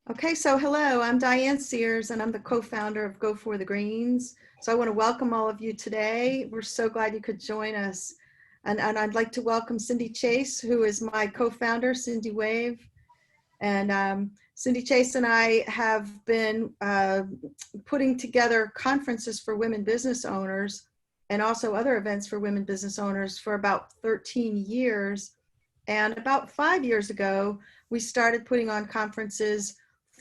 Okay, so hello, I'm Diane Sears and I'm the co-founder of Go for the Greens. So I want to welcome all of you today. We're so glad you could join us. And I'd like to welcome Cindy Chase, who is my co-founder, Cindy Wave. And Cindy Chase and I have been putting together conferences for women business owners and also other events for women business owners for about 13 years. And about 5 years ago, we started putting on conferences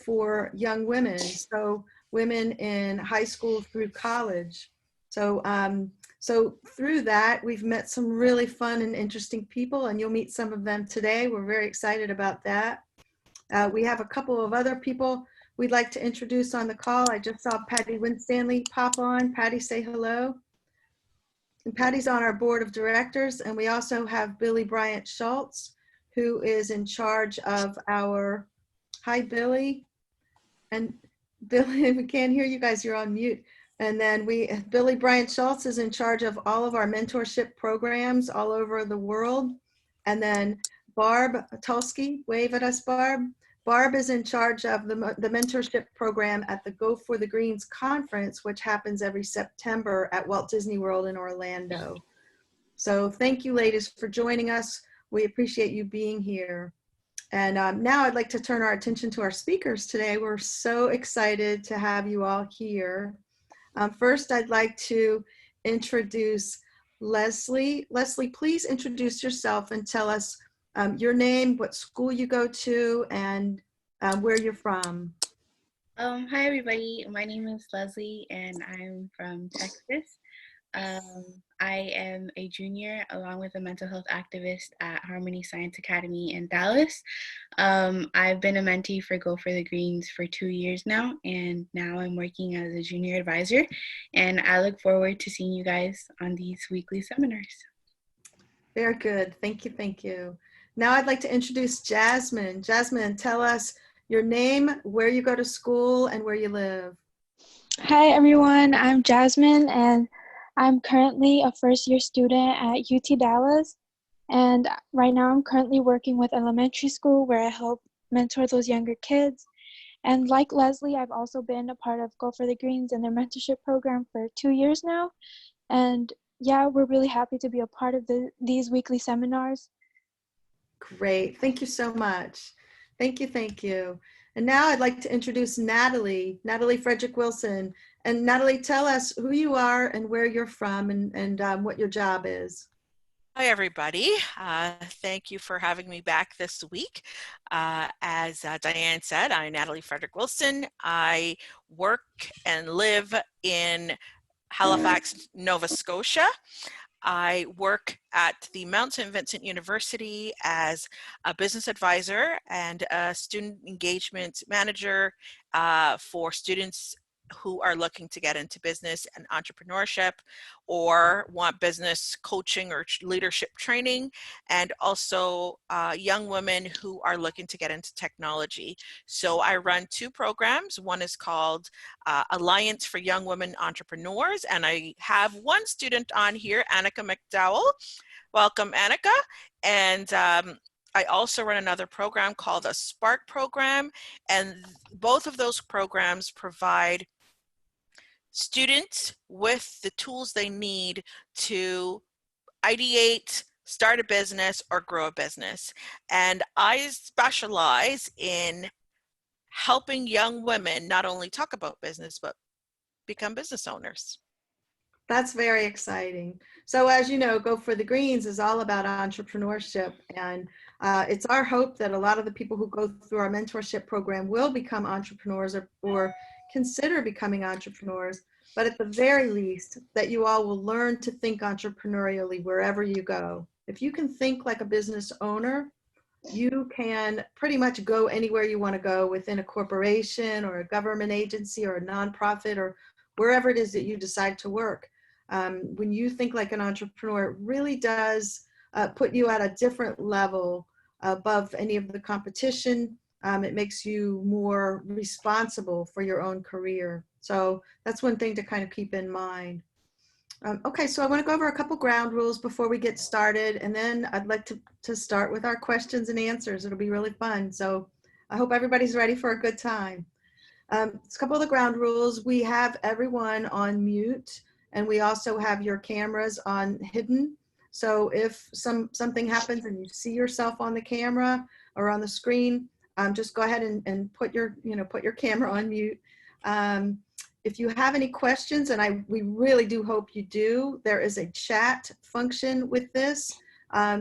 for young women, so women in high school through college. So through that, we've met some really fun and interesting people, and you'll meet some of them today. We're very excited about that. We have a couple of other people we'd like to introduce on the call. I just saw Patty Winstanley pop on. Patty, say hello. And Patty's on our board of directors, and we also have Billy Bryant Schultz, who is in charge of our, hi Billy, and Billy, we can't hear you guys, you're on mute. And then Billy Bryant Schultz is in charge of all of our mentorship programs all over the world. And then Barb Tulsky, wave at us, Barb. Barb is in charge of the mentorship program at the Go for the Greens conference, which happens every September at Walt Disney World in Orlando. So thank you, ladies, for joining us. We appreciate you being here. And now I'd like to turn our attention to our speakers today. We're so excited to have you all here. First, I'd like to introduce Leslie. Leslie, please introduce yourself and tell us your name, what school you go to, and where you're from. Hi everybody, my name is Leslie and I'm from Texas. I am a junior along with a mental health activist at Harmony Science Academy in Dallas. I've been a mentee for Go for the Greens for 2 years now, and now I'm working as a junior advisor, and I look forward to seeing you guys on these weekly seminars. Very good, thank you, thank you. Now I'd like to introduce Jasmine. Jasmine, tell us your name, where you go to school, and where you live. Hi everyone, I'm Jasmine and I'm currently a first-year student at UT Dallas, and right now I'm currently working with elementary school where I help mentor those younger kids. And like Leslie, I've also been a part of Go for the Greens and their mentorship program for 2 years now. And yeah, we're really happy to be a part of these weekly seminars. Great, thank you so much. Thank you, thank you. And now I'd like to introduce Natalie Frederick Wilson. And Natalie, tell us who you are and where you're from and what your job is. Hi, everybody. Thank you for having me back this week. As Diane said, I'm Natalie Frederick Wilson. I work and live in Halifax, Nova Scotia. I work at the Mount St. Vincent University as a business advisor and a student engagement manager for students who are looking to get into business and entrepreneurship or want business coaching or leadership training, and also young women who are looking to get into technology. So I run 2 programs. One is called Alliance for Young Women Entrepreneurs, and I have one student on here, Annika McDowell. Welcome, Annika. And I also run another program called a Spark program, and both of those programs provide students with the tools they need to ideate, start a business, or grow a business. And I specialize in helping young women not only talk about business, but become business owners. That's very exciting. So as you know, Go for the Greens is all about entrepreneurship. And it's our hope that a lot of the people who go through our mentorship program will become entrepreneurs or consider becoming entrepreneurs. But at the very least, that you all will learn to think entrepreneurially wherever you go. If you can think like a business owner, you can pretty much go anywhere you want to go within a corporation or a government agency or a nonprofit or wherever it is that you decide to work. When you think like an entrepreneur, it really does put you at a different level above any of the competition. It makes you more responsible for your own career. So that's one thing to kind of keep in mind. Okay, so I want to go over a couple ground rules before we get started, and then I'd like to start with our questions and answers. It'll be really fun. So I hope everybody's ready for a good time. It's a couple of the ground rules. We have everyone on mute, and we also have your cameras on hidden. So if something happens and you see yourself on the camera or on the screen, just go ahead and put your camera on mute. If you have any questions, and we really do hope you do, there is a chat function with this.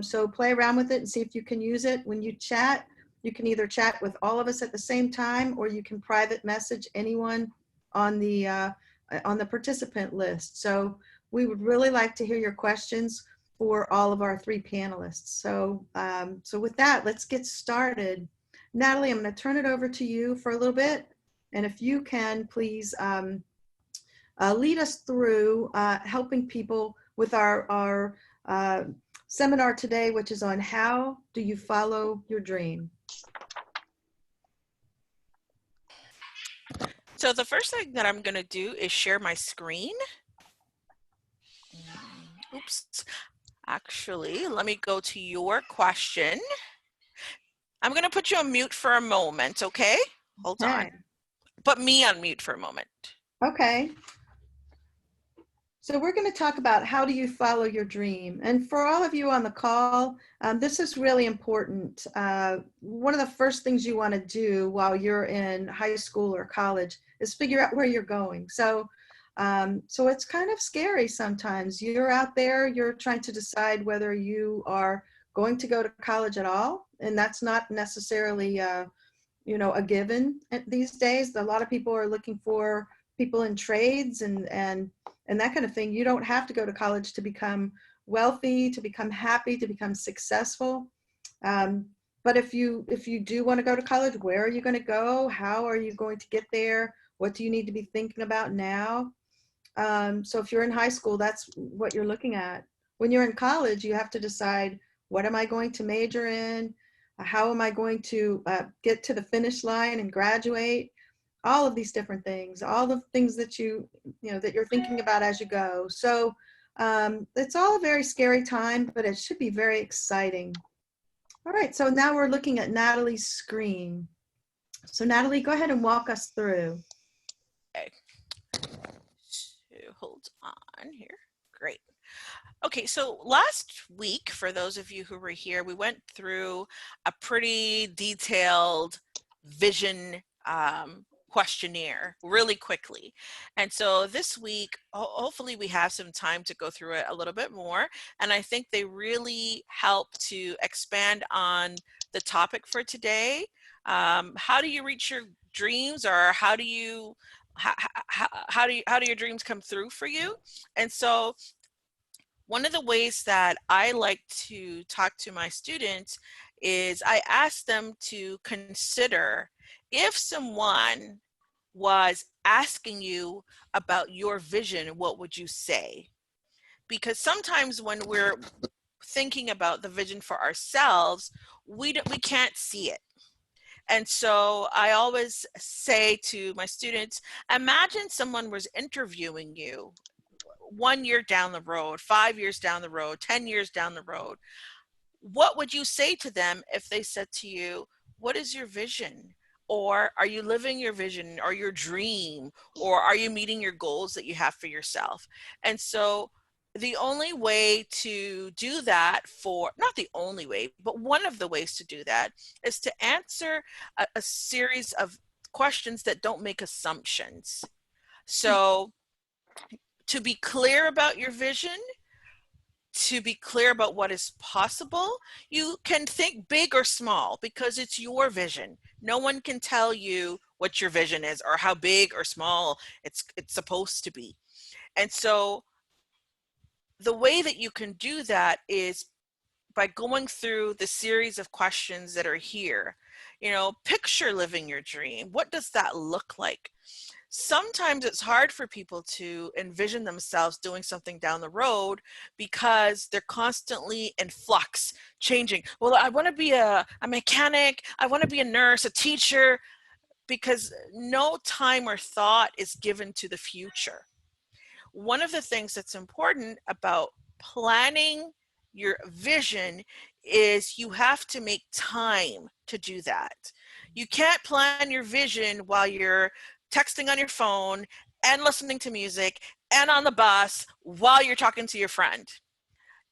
So play around with it and see if you can use it. When you chat, you can either chat with all of us at the same time, or you can private message anyone on the participant list. So we would really like to hear your questions for all of our 3 panelists. So, so with that, let's get started. Natalie, I'm going to turn it over to you for a little bit. And if you can, please lead us through helping people with our seminar today, which is on how do you follow your dream? So the first thing that I'm going to do is share my screen. Oops. Actually, let me go to your question. I'm going to put you on mute for a moment, okay? Hold on. Put me on mute for a moment. Okay. So we're going to talk about how do you follow your dream. And for all of you on the call, this is really important. One of the first things you want to do while you're in high school or college is figure out where you're going. So it's kind of scary sometimes. You're out there, you're trying to decide whether you are going to go to college at all. And that's not necessarily, a given these days. A lot of people are looking for people in trades and that kind of thing. You don't have to go to college to become wealthy, to become happy, to become successful. But if you do want to go to college, where are you going to go? How are you going to get there? What do you need to be thinking about now? So if you're in high school, that's what you're looking at. When you're in college, you have to decide, what am I going to major in? How am I going to get to the finish line and graduate? All of these different things, all the things that that you're thinking about as you go. So it's all a very scary time, but it should be very exciting. All right, so now we're looking at Natalie's screen. So Natalie, go ahead and walk us through. Okay. So hold on here. Great. Okay, so last week, for those of you who were here, we went through a pretty detailed vision questionnaire really quickly. And so this week, hopefully we have some time to go through it a little bit more. And I think they really help to expand on the topic for today. How do you reach your dreams, or how do your dreams come through for you? And so one of the ways that I like to talk to my students is I ask them to consider, if someone was asking you about your vision, what would you say? Because sometimes when we're thinking about the vision for ourselves, we can't see it. And so I always say to my students, imagine someone was interviewing you 1 year down the road, 5 years down the road, 10 years down the road. What would you say to them if they said to you, what is your vision? Or are you living your vision or your dream? Or are you meeting your goals that you have for yourself? And so the only way to do that, not the only way, but one of the ways to do that, is to answer a series of questions that don't make assumptions. So to be clear about your vision, to be clear about what is possible, you can think big or small because it's your vision. No one can tell you what your vision is or how big or small it's supposed to be. And so the way that you can do that is by going through the series of questions that are here. Picture living your dream. What does that look like? Sometimes it's hard for people to envision themselves doing something down the road because they're constantly in flux, changing. Well, I want to be a mechanic. I want to be a nurse, a teacher, because no time or thought is given to the future. One of the things that's important about planning your vision is you have to make time to do that. You can't plan your vision while you're texting on your phone and listening to music and on the bus while you're talking to your friend.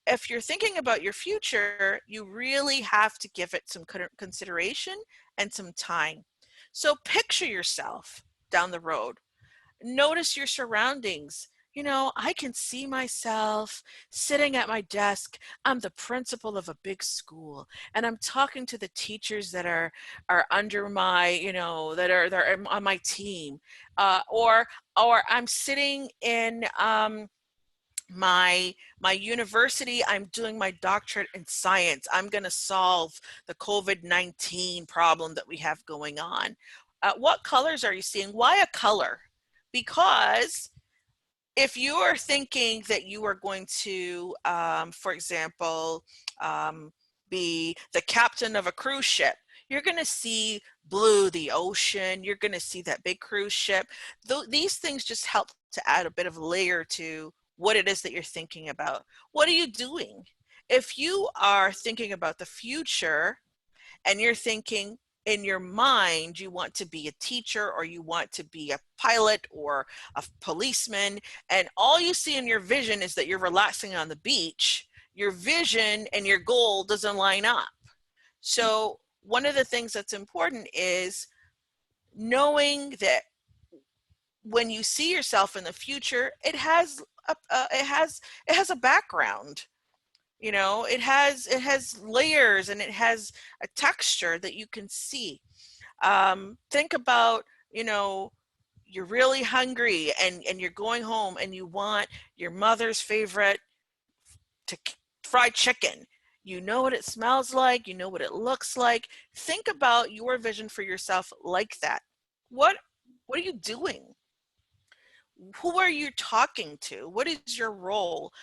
If you're thinking about your future, you really have to give it some consideration and some time. So picture yourself down the road. Notice your surroundings. You know, I can see myself sitting at my desk. I'm the principal of a big school, and I'm talking to the teachers that are under my, you know, that are on my team, or I'm sitting in my university. I'm doing my doctorate in science. I'm going to solve the COVID-19 problem that we have going on. What colors are you seeing? Why a color? Because if you are thinking that you are going to, for example, be the captain of a cruise ship, you're going to see blue, the ocean. You're going to see that big cruise ship. These things just help to add a bit of layer to what it is that you're thinking about. What are you doing? If you are thinking about the future and you're thinking in your mind you want to be a teacher, or you want to be a pilot or a policeman, and all you see in your vision is that you're relaxing on the beach, your vision and your goal doesn't line up. So one of the things that's important is knowing that when you see yourself in the future, it has a background. You know, it has layers, and it has a texture that you can see. Think about, you know, you're really hungry, and you're going home and you want your mother's favorite fried chicken. You know what it smells like, you know what it looks like. Think about your vision for yourself like that. What are you doing? Who are you talking to? What is your role?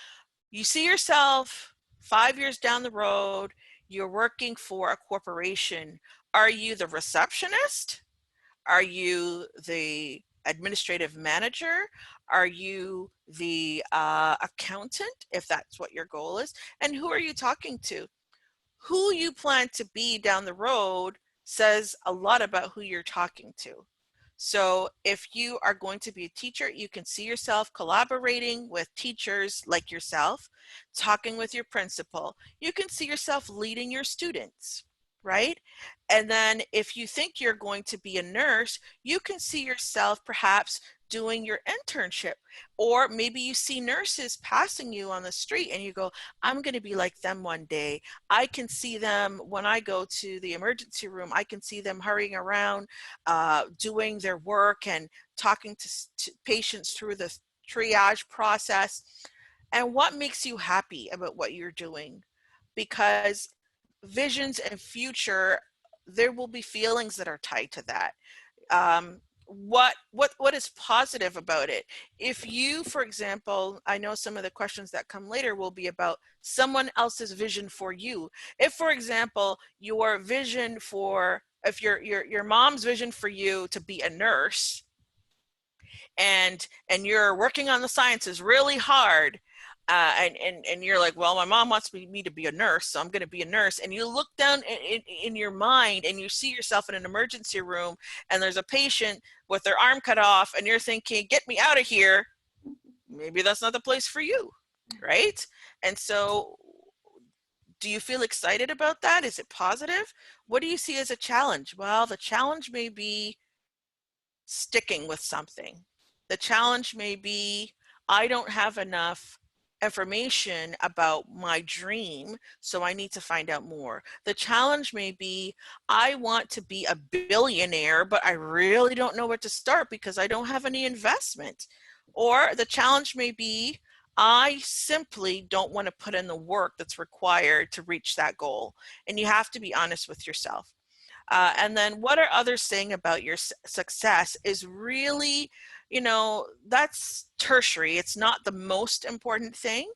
You see yourself 5 years down the road, you're working for a corporation. Are you the receptionist? Are you the administrative manager? Are you the accountant, if that's what your goal is? And who are you talking to? Who you plan to be down the road says a lot about who you're talking to. So if you are going to be a teacher, you can see yourself collaborating with teachers like yourself, talking with your principal. You can see yourself leading your students, right? And then if you think you're going to be a nurse, you can see yourself perhaps doing your internship. Or maybe you see nurses passing you on the street and you go, I'm going to be like them one day. I can see them when I go to the emergency room. I can see them hurrying around, doing their work and talking to patients through the triage process. And what makes you happy about what you're doing? Because visions and future, there will be feelings that are tied to that. What is positive about it? If you, for example, I know some of the questions that come later will be about someone else's vision for you. If, for example, your vision for, if your mom's vision for you to be a nurse, and you're working on the sciences really hard, and you're like, well, my mom wants me to be a nurse, so I'm going to be a nurse. And you look down in your mind and you see yourself in an emergency room, and there's a patient with their arm cut off, and you're thinking, get me out of here. Maybe that's not the place for you, right? And so do you feel excited about that? Is it positive? What do you see as a challenge? Well, the challenge may be sticking with something. The challenge may be, I don't have enough information about my dream, so I need to find out more. The challenge may be, I want to be a billionaire, but I really don't know where to start because I don't have any investment. Or the challenge may be, I simply don't want to put in the work that's required to reach that goal. And you have to be honest with yourself. And then what are others saying about your success is really, you know, that's tertiary. It's not the most important thing,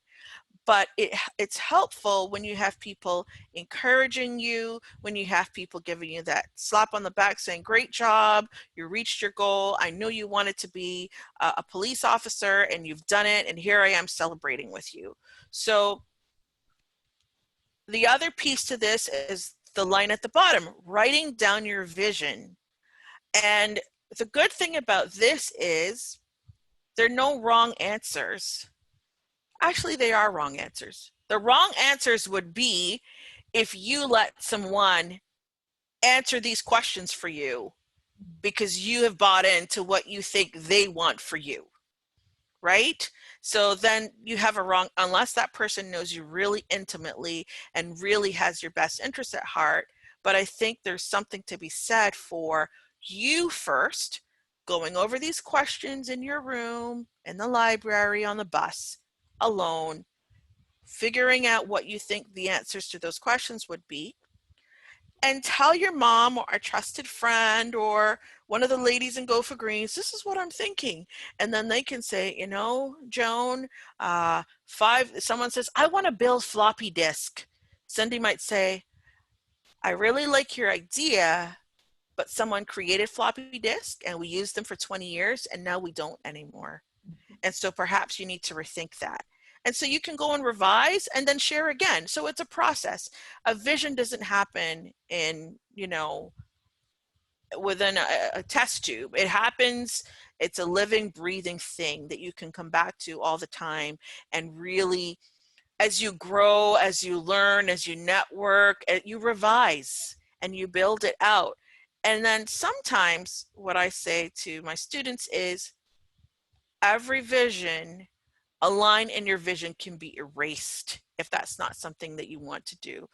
but it's helpful when you have people encouraging you, when you have people giving you that slap on the back saying, great job, you reached your goal. I knew you wanted to be a police officer and you've done it. And here I am celebrating with you. So the other piece to this is the line at the bottom, writing down your vision. And the good thing about this is there are no wrong answers. Actually, they are wrong answers. The wrong answers would be if you let someone answer these questions for you because you have bought into what you think they want for you, right? So then you have a wrong, unless that person knows you really intimately and really has your best interest at heart. But I think there's something to be said for you first going over these questions in your room, in the library, on the bus, alone, figuring out what you think the answers to those questions would be, and tell your mom or a trusted friend or one of the ladies in Go for Greens, this is what I'm thinking. And then they can say, you know, Joan, someone says, I want to build floppy disk. Cindy might say, I really like your idea, but someone created floppy disk and we used them for 20 years and now we don't anymore. And so perhaps you need to rethink that. And so you can go and revise and then share again. So it's a process. A vision doesn't happen in, you know, within a test tube. It happens, it's a living, breathing thing that you can come back to all the time. And really, as you grow, as you learn, as you network, you revise and you build it out. And then sometimes what I say to my students is, every vision, a line in your vision can be erased if that's not something that you want to do.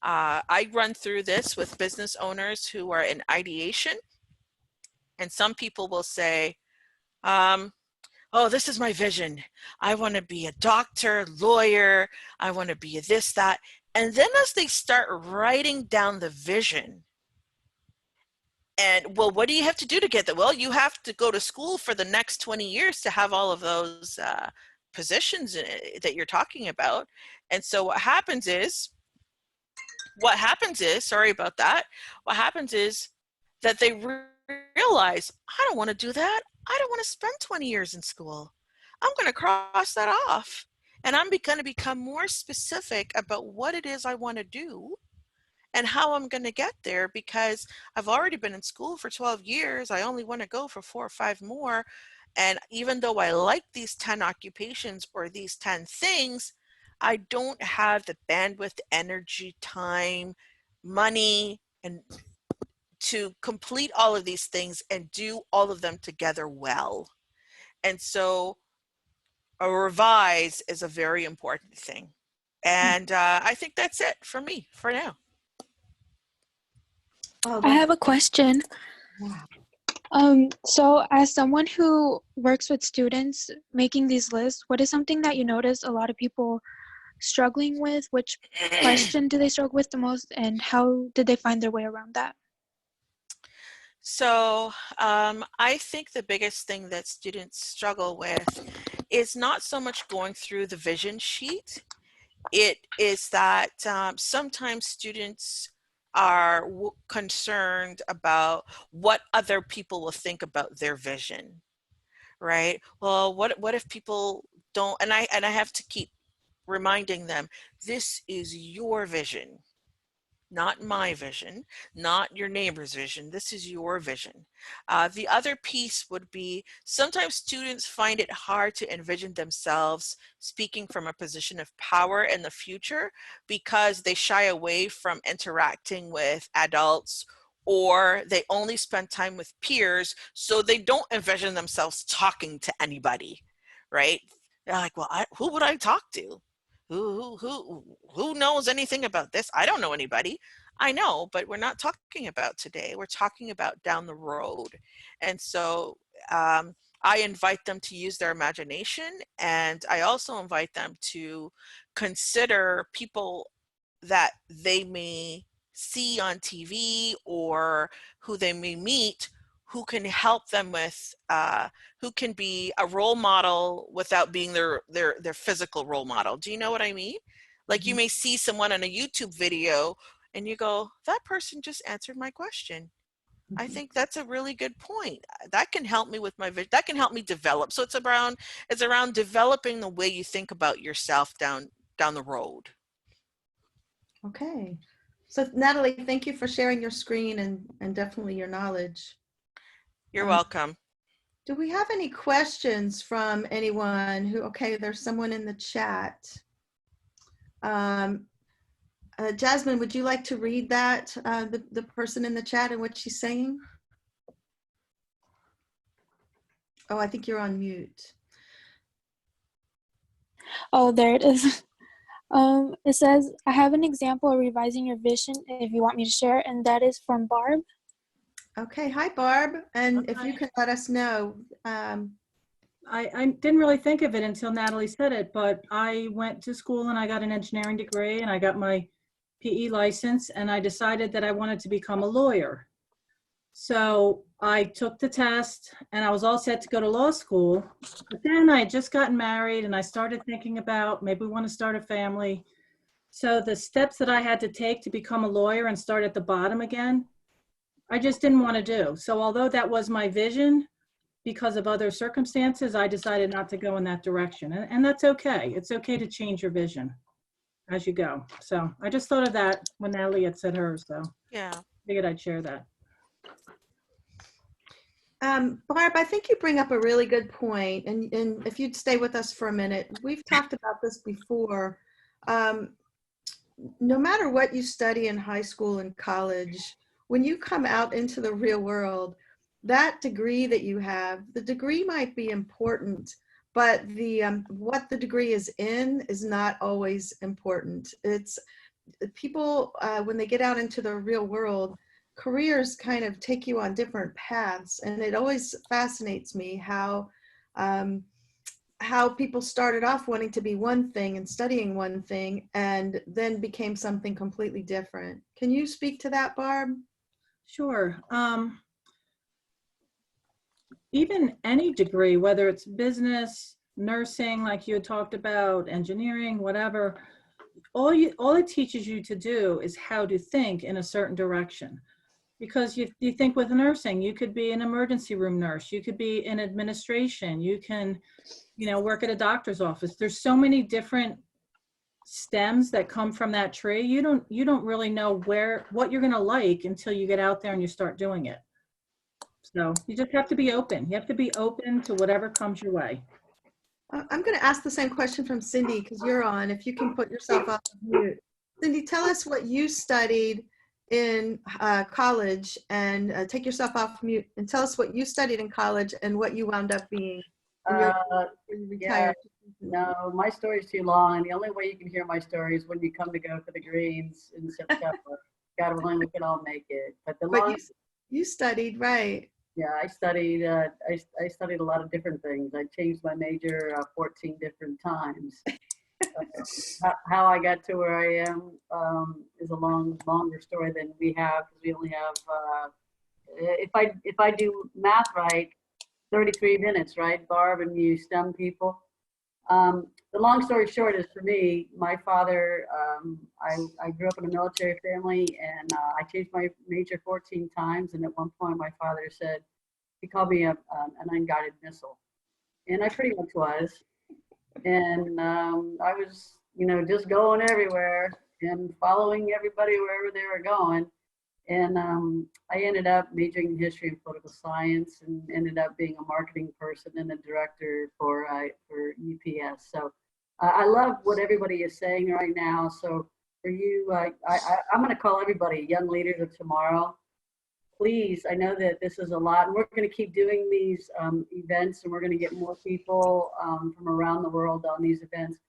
I run through this with business owners who are in ideation, and some people will say, oh, this is my vision. I want to be a doctor, lawyer. I want to be a this, that. And then as they start writing down the vision, and well, what do you have to do to get that? Well, you have to go to school for the next 20 years to have all of those positions that you're talking about. And so what happens is, sorry about that, what happens is that they realize, I don't want to do that. I don't want to spend 20 years in school. I'm going to cross that off. And I'm going to become more specific about what it is I want to do and how I'm going to get there, because I've already been in school for 12 years. I only want to go for 4 or 5 more. And even though I like these 10 occupations or these 10 things, I don't have the bandwidth, energy, time, money, and to complete all of these things and do all of them together well. And so a revise is a very important thing. And I think that's it for me for now. Oh, I have a question. So as someone who works with students making these lists, what is something that you notice a lot of people struggling with? Which question do they struggle with the most, and how did they find their way around that? So I think the biggest thing that students struggle with is not so much going through the vision sheet. It is that sometimes students are concerned about what other people will think about their vision, right? Well, what if people don't, and I have to keep reminding them, this is your vision, not my vision, not your neighbor's vision. This is your vision. The other piece would be, sometimes students find it hard to envision themselves speaking from a position of power in the future because they shy away from interacting with adults, or they only spend time with peers, so they don't envision themselves talking to anybody, right? They're like, well, who would I talk to? Who knows anything about this? I don't know anybody. I know, but we're not talking about today. We're talking about down the road. And so I invite them to use their imagination, and I also invite them to consider people that they may see on TV or who they may meet, who can help them with, who can be a role model without being their physical role model. Do you know what I mean? Like, you may see someone on a YouTube video and you go, that person just answered my question. I think that's a really good point. That can help me with my vision. That can help me develop. So it's around developing the way you think about yourself down the road. Okay. So Natalie, thank you for sharing your screen and definitely your knowledge. You're welcome. Do we have any questions from anyone who, okay, there's someone in the chat. Jasmine, would you like to read that, the person in the chat and what she's saying? Oh, I think you're on mute. Oh, there it is. It says, I have an example of revising your vision if you want me to share, and that is from Barb. Okay, hi Barb, and if Hi. you can let us know. I didn't really think of it until Natalie said it, but I went to school and I got an engineering degree and I got my PE license and I decided that I wanted to become a lawyer. So I took the test and I was all set to go to law school, but then I had just gotten married and I started thinking about maybe we want to start a family. So the steps that I had to take to become a lawyer and start at the bottom again, I just didn't want to do. So although that was my vision, because of other circumstances, I decided not to go in that direction. And that's okay. It's okay to change your vision as you go. So I just thought of that when Natalie had said hers. So Yeah. figured I'd share that. Barb, I think you bring up a really good point, and if you'd stay with us for a minute, we've talked about this before. No matter what you study in high school and college, when you come out into the real world, that degree that you have, the degree might be important, but the what the degree is in is not always important. It's people, when they get out into the real world, careers kind of take you on different paths, and it always fascinates me how people started off wanting to be one thing and studying one thing and then became something completely different. Can you speak to that, Barb? Sure. Even any degree, whether it's business, nursing, like you had talked about, engineering, whatever, all it teaches you to do is how to think in a certain direction. Because you think with nursing, you could be an emergency room nurse, you could be in administration, you can, work at a doctor's office. There's so many different stems that come from that tree. You don't really know what you're going to like until you get out there and you start doing it. So you just have to be open. You have to be open to whatever comes your way. I'm going to ask the same question from Cindy because you're on. If you can put yourself off mute. Cindy, tell us what you studied in college, and take yourself off mute and tell us what you studied in college and what you wound up being when you retired. No, my story's too long, and the only way you can hear my story is when you come to go for the greens in September. God willing, we can all make it. But you studied, right? Yeah, I studied. I studied a lot of different things. I changed my major 14 different times. How I got to where I am is a longer story than we have, because we only have. If I do math right, 33 minutes, right, Barb, and you STEM people. The long story short is, for me, my father, I grew up in a military family, and I changed my major 14 times. And at one point, my father said, he called me an unguided missile. And I pretty much was. And I was, just going everywhere and following everybody wherever they were going. And I ended up majoring in history and political science, and ended up being a marketing person and a director for UPS. So I love what everybody is saying right now. So for you, I'm going to call everybody young leaders of tomorrow. Please, I know that this is a lot, and we're going to keep doing these events, and we're going to get more people from around the world on these events.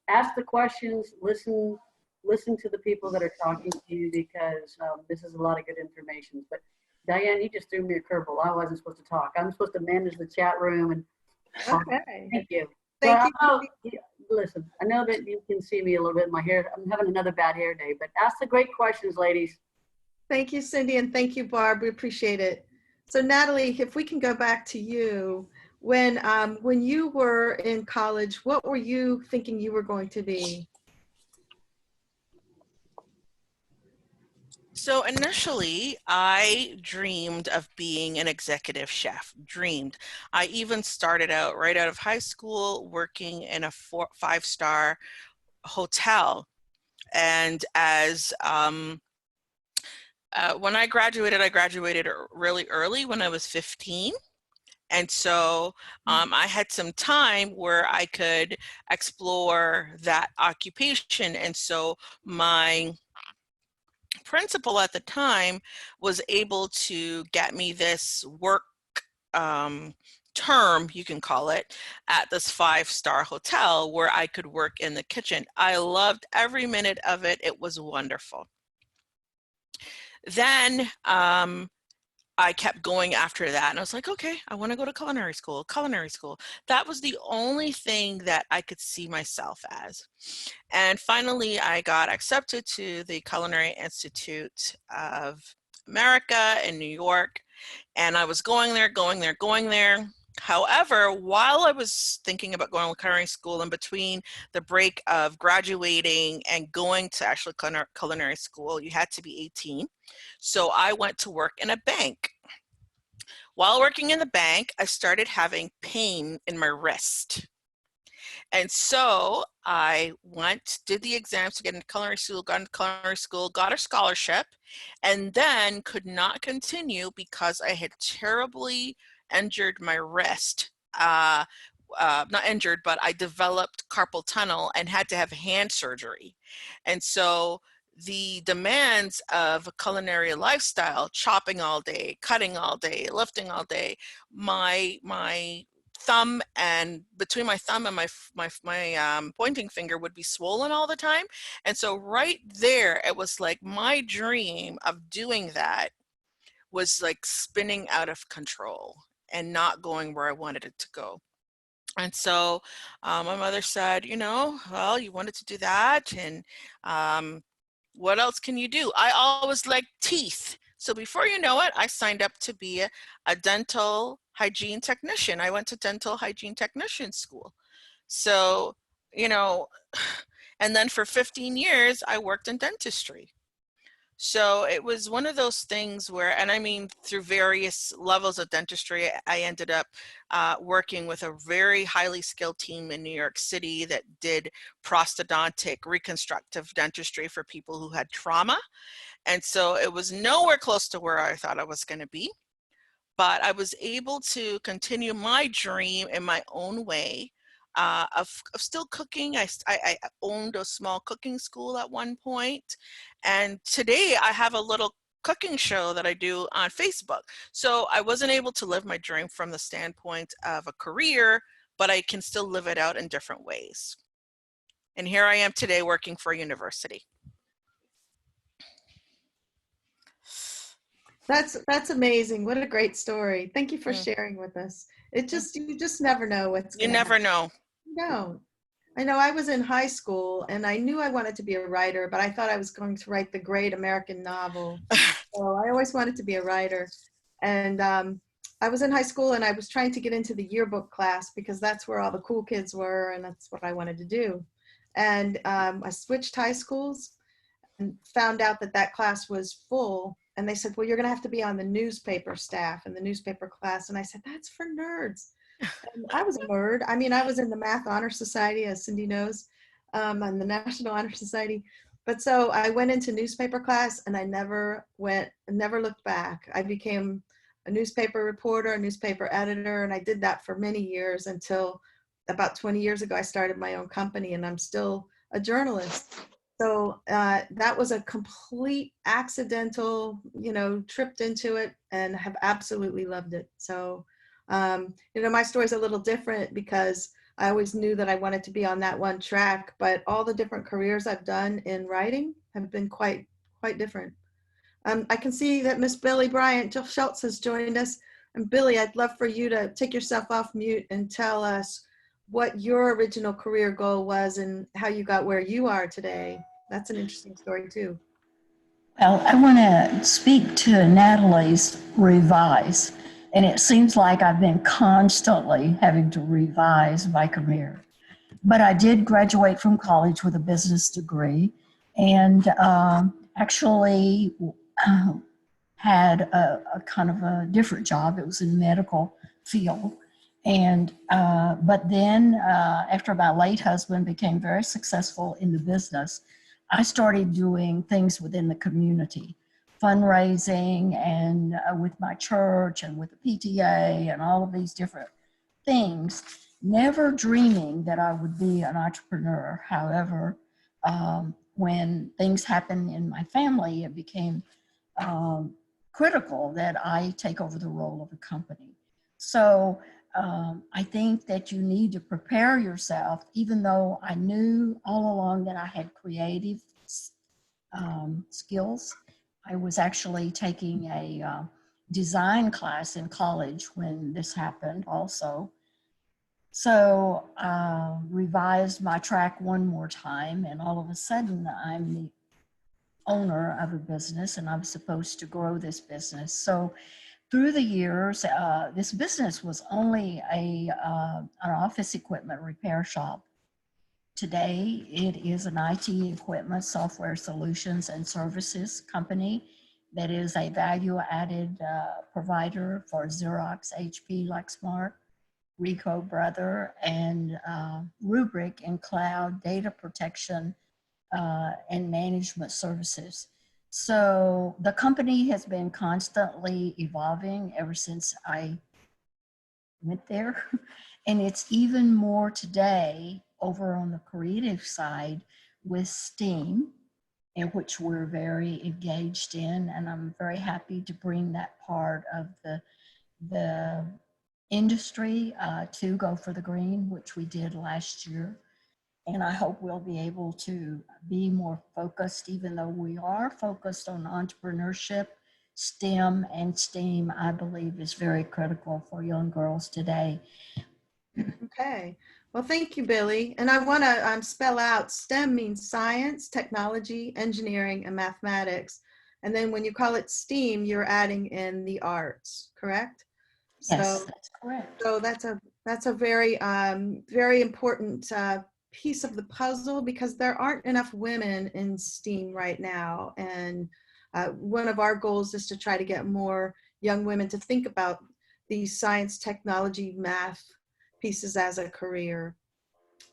Ask the questions, listen to the people that are talking to you, because this is a lot of good information. But Diane, you just threw me a curveball. I wasn't supposed to talk. I'm supposed to manage the chat room. And okay. Thank you. Thank you. Listen, I know that you can see me a little bit in my hair. I'm having another bad hair day, but ask the great questions, ladies. Thank you, Cindy, and thank you, Barb. We appreciate it. So Natalie, if we can go back to you, when you were in college, what were you thinking you were going to be? So initially, I dreamed of being an executive chef, I even started out right out of high school working in a 5-star hotel. And as when I graduated really early when I was 15. And so I had some time where I could explore that occupation. And so my principal at the time was able to get me this work term, you can call it, at this 5-star hotel where I could work in the kitchen. I loved every minute of it. It was wonderful. Then I kept going after that, and I was like, okay, I want to go to culinary school. That was the only thing that I could see myself as. And finally, I got accepted to the Culinary Institute of America in New York, and I was going there. However, while I was thinking about going to culinary school, in between the break of graduating and going to actually culinary school, you had to be 18. So I went to work in a bank. While working in the bank, I started having pain in my wrist. And so I did the exams to get into culinary school, got a scholarship, and then could not continue because I had terribly injured my wrist. Not injured, but I developed carpal tunnel and had to have hand surgery. And so the demands of a culinary lifestyle, chopping all day, cutting all day, lifting all day, my thumb and between my thumb and my pointing finger would be swollen all the time. And so right there, it was like my dream of doing that was like spinning out of control and not going where I wanted it to go. And so my mother said, well, you wanted to do that, and what else can you do? I always liked teeth. So before you know it, I signed up to be a dental hygiene technician. I went to dental hygiene technician school. So, and then for 15 years, I worked in dentistry. So it was one of those things where, and I mean, through various levels of dentistry, I ended up working with a very highly skilled team in New York City that did prosthodontic reconstructive dentistry for people who had trauma. And so it was nowhere close to where I thought I was going to be, but I was able to continue my dream in my own way. Of still cooking. I owned a small cooking school at one point, and today I have a little cooking show that I do on Facebook. So I wasn't able to live my dream from the standpoint of a career, but I can still live it out in different ways. And here I am today working for a university. That's amazing. What a great story. Thank you for sharing with us. You just never know what's going to happen. You never know. No. I know I was in high school and I knew I wanted to be a writer, but I thought I was going to write the great American novel. So I always wanted to be a writer. And I was in high school and I was trying to get into the yearbook class because that's where all the cool kids were and that's what I wanted to do. And I switched high schools and found out that class was full. And they said, well, you're going to have to be on the newspaper staff and the newspaper class. And I said, that's for nerds. And I was a nerd. I mean, I was in the Math Honor Society, as Cindy knows, and the National Honor Society. But so I went into newspaper class and I never looked back. I became a newspaper reporter, a newspaper editor, and I did that for many years until about 20 years ago, I started my own company and I'm still a journalist. So that was a complete accidental, tripped into it and have absolutely loved it. So, my story is a little different because I always knew that I wanted to be on that one track, but all the different careers I've done in writing have been quite different. I can see that Miss Billy Bryant Schultz has joined us. And Billy, I'd love for you to take yourself off mute and tell us what your original career goal was and how you got where you are today. That's an interesting story too. Well, I want to speak to Natalie's revise. And it seems like I've been constantly having to revise my career. But I did graduate from college with a business degree and actually had a kind of a different job. It was in the medical field. And but then after my late husband became very successful in the business, I started doing things within the community, fundraising, and with my church and with the PTA and all of these different things, never dreaming that I would be an entrepreneur. However, when things happened in my family, it became critical that I take over the role of a company. So I think that you need to prepare yourself, even though I knew all along that I had creative skills. I was actually taking a design class in college when this happened also. So revised my track one more time, and all of a sudden I'm the owner of a business and I'm supposed to grow this business. So through the years, this business was only an office equipment repair shop. Today, it is an IT equipment, software solutions and services company that is a value-added provider for Xerox, HP, Lexmark, Ricoh Brother, and Rubrik in cloud data protection and management services. So the company has been constantly evolving ever since I went there. And it's even more today over on the creative side with STEAM, in which we're very engaged in. And I'm very happy to bring that part of the industry to Go for the Green, which we did last year. And I hope we'll be able to be more focused, even though we are focused on entrepreneurship. STEM and STEAM, I believe, is very critical for young girls today. Okay. Well, thank you, Billy. And I want to spell out STEM means science, technology, engineering, and mathematics. And then when you call it STEAM, you're adding in the arts, correct? Yes, that's correct. So that's a very, very important piece of the puzzle, because there aren't enough women in STEAM right now. And one of our goals is to try to get more young women to think about these science, technology, math pieces as a career.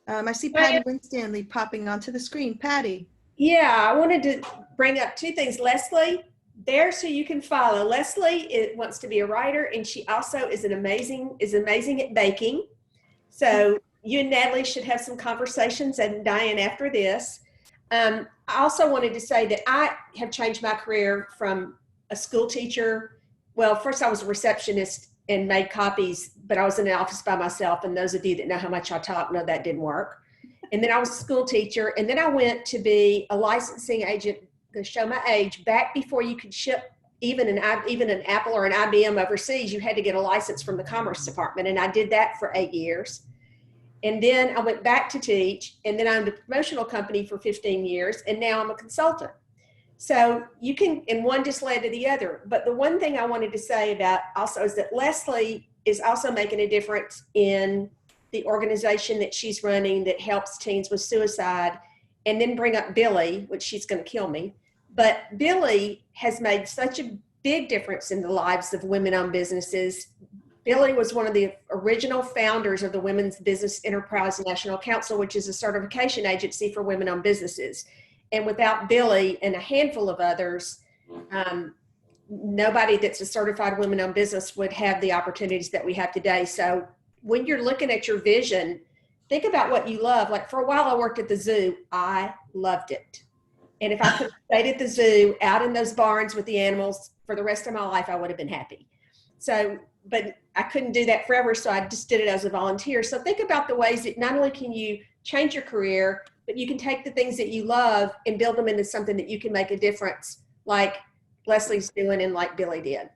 I see Patty Winstanley popping onto the screen. Patty. Yeah, I wanted to bring up two things. Leslie, there so you can follow. Leslie wants to be a writer, and she also is amazing at baking. So you and Natalie should have some conversations, and Diane after this. I also wanted to say that I have changed my career from a school teacher. Well, first I was a receptionist and made copies, but I was in the office by myself. And those of you that know how much I talk know that didn't work. And then I was a school teacher. And then I went to be a licensing agent, to show my age, back before you could ship even an Apple or an IBM overseas. You had to get a license from the Commerce Department. And I did that for 8 years. And then I went back to teach. And then I owned a promotional company for 15 years. And now I'm a consultant. So you can, and one just led to the other. But the one thing I wanted to say about also is that Leslie is also making a difference in the organization that she's running that helps teens with suicide. And then bring up Billy, which she's going to kill me. But Billy has made such a big difference in the lives of women-owned businesses. Billy was one of the original founders of the Women's Business Enterprise National Council, which is a certification agency for women-owned businesses. And without Billy and a handful of others, nobody that's a certified women-owned business would have the opportunities that we have today. So when you're looking at your vision, think about what you love. Like for a while I worked at the zoo. I loved it. And if I could have stayed at the zoo, out in those barns with the animals for the rest of my life, I would have been happy. So, but I couldn't do that forever, so I just did it as a volunteer. So think about the ways that not only can you change your career, but you can take the things that you love and build them into something that you can make a difference, like Leslie's doing and like Billy did.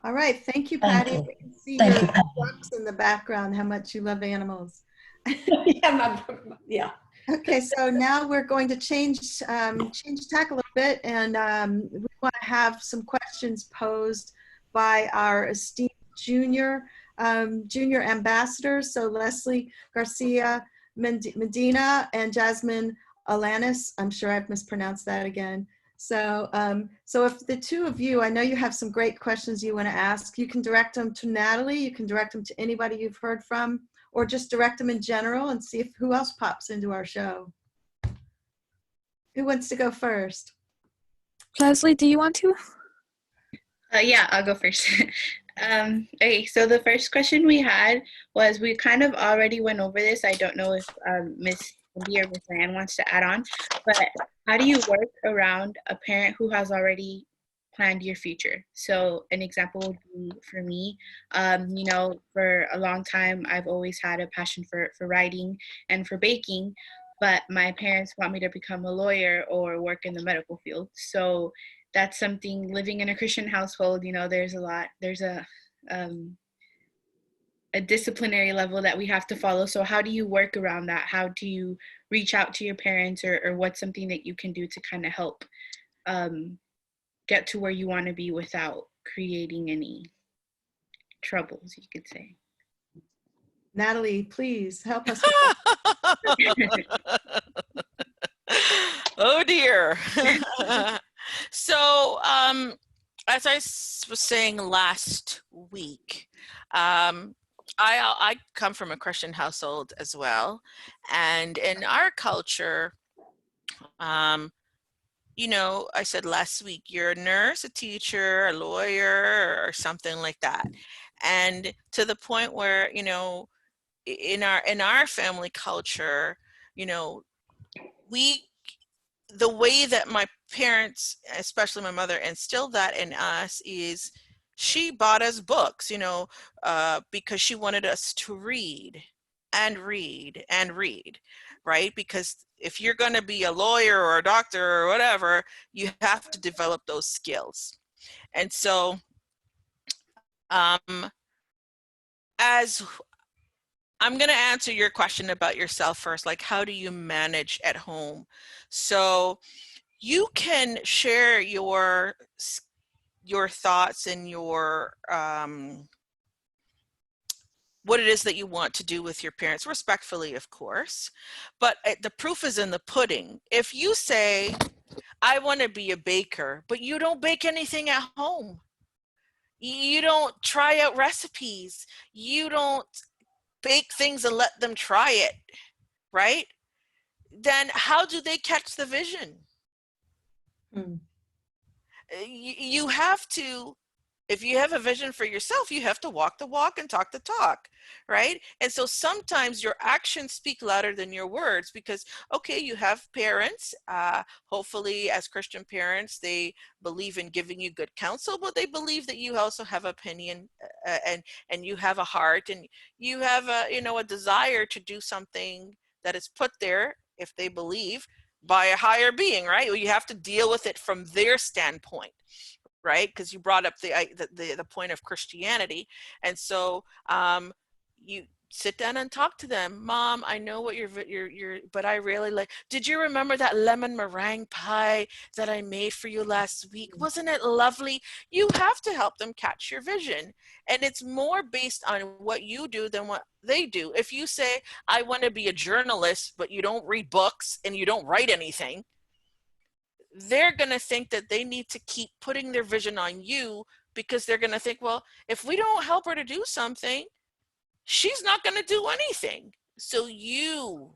All right. Thank you, Patty. Thank you. We can see Thank your you, Patty. ducks in the background, how much you love animals. Yeah. Okay, so now we're going to change tack a little bit, and we want to have some questions posed by our esteemed junior ambassadors. So Leslie Garcia Medina and Jasmine Alanis. I'm sure I've mispronounced that again. So, so if the two of you, I know you have some great questions you want to ask, you can direct them to Natalie, you can direct them to anybody you've heard from, or just direct them in general and see if who else pops into our show. Who wants to go first? Leslie, do you want to? Yeah, I'll go first. Okay, so the first question we had was, we kind of already went over this. I don't know if Miss Cindy or Miss Ann wants to add on, but how do you work around a parent who has already planned your future? So an example would be for me, you know, for a long time, I've always had a passion for writing and for baking, but my parents want me to become a lawyer or work in the medical field. So that's something, living in a Christian household, you know, there's a disciplinary level that we have to follow. So how do you work around that? How do you reach out to your parents, or what's something that you can do to kind of help get to where you want to be without creating any troubles, you could say? Natalie, please help us. Oh dear. So, as I was saying last week, I come from a Christian household as well, and in our culture, you know, I said last week, you're a nurse, a teacher, a lawyer, or something like that, and to the point where, you know, in our family culture, you know, we the way that my parents, especially my mother, instilled that in us is she bought us books, you know, because she wanted us to read and read and read, right? Because if you're going to be a lawyer or a doctor or whatever, you have to develop those skills. And so, as I'm going to answer your question about yourself first, like how do you manage at home? So you can share your thoughts and your what it is that you want to do with your parents, respectfully, of course, but the proof is in the pudding. If you say, I want to be a baker, but you don't bake anything at home, you don't try out recipes, you don't bake things and let them try it, right? Then how do they catch the vision? You have to, if you have a vision for yourself, you have to walk the walk and talk the talk, right? And so sometimes your actions speak louder than your words, because, okay, you have parents, hopefully as Christian parents, they believe in giving you good counsel, but they believe that you also have opinion, and you have a heart, and you have a, you know, a desire to do something that is put there, if they believe, by a higher being, right? Well, you have to deal with it from their standpoint, right? Because you brought up the point of Christianity, and so you sit down and talk to them. Mom, I know what you're, but I really like. Did you remember that lemon meringue pie that I made for you last week? Wasn't it lovely? You have to help them catch your vision, and it's more based on what you do than what they do. If you say, I want to be a journalist, but you don't read books and you don't write anything, they're going to think that they need to keep putting their vision on you, because they're going to think, well, if we don't help her to do something, she's not going to do anything. So you,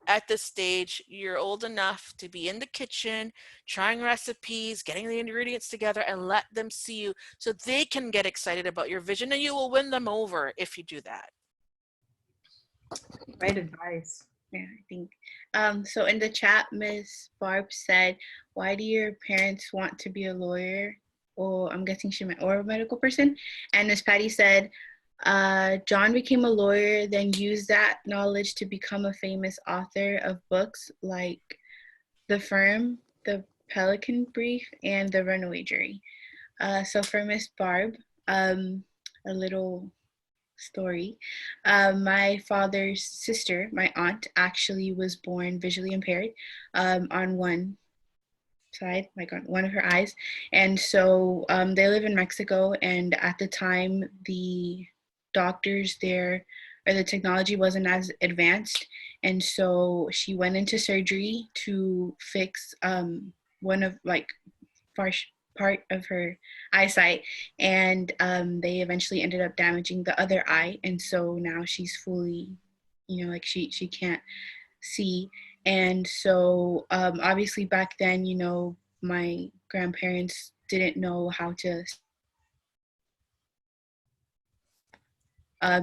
at this stage, you're old enough to be in the kitchen, trying recipes, getting the ingredients together, and let them see you so they can get excited about your vision, and you will win them over if you do that. Great advice. Yeah, I think. So in the chat, Miss Barb said, why do your parents want to be a lawyer? Or I'm guessing she meant, or a medical person. And Miss Patty said, John became a lawyer, then used that knowledge to become a famous author of books like The Firm, The Pelican Brief, and The Runaway Jury. So for Miss Barb, a little story. My father's sister, my aunt, actually was born visually impaired on one side, like on one of her eyes. And so they live in Mexico, and at the time, the doctors there, or the technology wasn't as advanced. And so she went into surgery to fix one of, like, part of her eyesight, and they eventually ended up damaging the other eye, and so now she's fully, you know, like she can't see. And so obviously back then, you know, my grandparents didn't know how to